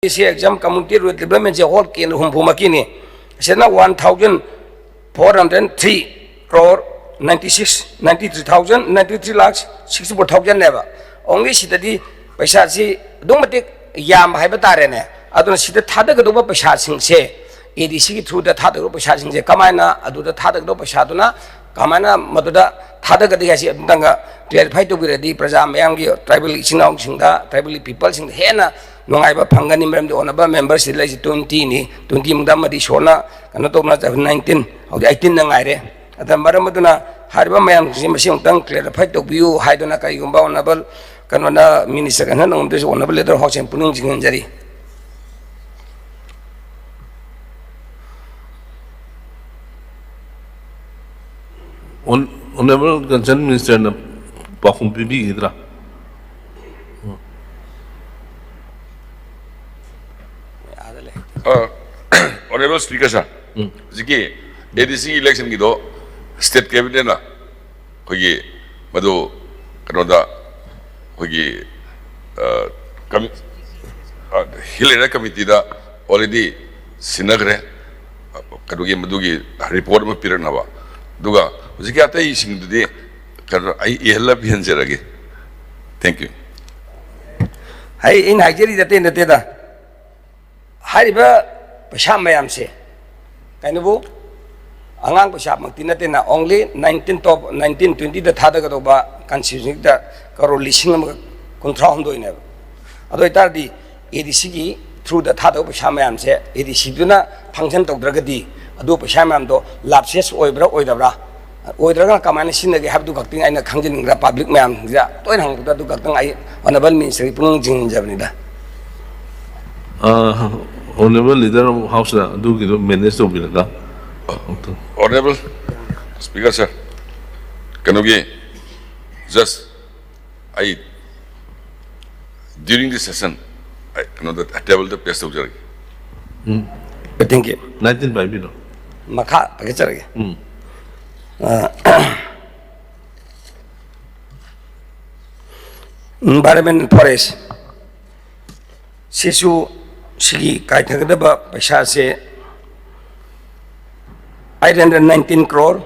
इसे exam community rural development से whole केंद्र हुमफुमा की ने सेना 1403 crore 93 लाख 64,000 नेबा ओनली सिददी पैसा सी दुमते याम हाइबा तारे ने अदुन सिद थादगदोबा पैसा सिंसे एडीसी की थ्रू द थादगदो पैसा सिंसे कमायना अदुदा थादगदो पैसा दुना कमायना मदुदा थादगदि हासि अंतंगा क्लियरिफाई तो बिरदी प्रजा मयांगी ट्राइबल इसिनाउ सिंदा ट्राइबल पीपल सिंग हेना नोंगाइबा फंगनी मरमदि ओनबा मेंबर्स लाइसि 20 नि 20 मुदा मदि सोना कनो तोना 19 हौदि 18 न गाइरे अदा मरमदुना हारिबा मयाम सि मसिं तंग क्लियरिफाई तो बियु हाइदोना काइगुंबा ओनबल कनोना मिनिस्टर कन नोंदे ओनबल letter हॉक्सन पुनिंग जिंगजरी Honorable Concerned Minister na Pakhum Pibi Hidra. Honorable Speaker sir, Ziki ADC election gido state cabinet na hoye madu kanoda hoye Hilera committee da already sinagre kadugi madugi report ma pirak na ba duga Ziki ata ising dudi kar ai ihla bihan jerage. Thank you. Hai in hajeri date nate da hariba पैसा ma'am से कहीं आगाम पैसा मक्ति ना only 1920 थादगदोबा constitution करो लिंग कुंथ्रा हमदोने अदि ADC की through the थादब पैसा मैम से एडीसी फंक्शन तौद्रगदी पैसा मैम लाभसेस ओइब्रा कमायन सिनगे खक्तिंग अगर खंजनिंग्रा पब्लिक मैम तोयन हंगद खक्तंग ऑनरेबल मिनिस्टर की पुनः जिंजबनीदा Honorable Leader of House na do gido manage to bilada. Honorable Speaker sir, kanogi just during this session I the table the best of jerry. Thank you. 19 by bilo. Makha pakichari. Environment and Forest. Sisu Sigi Kaitagaba Pasha 819 crore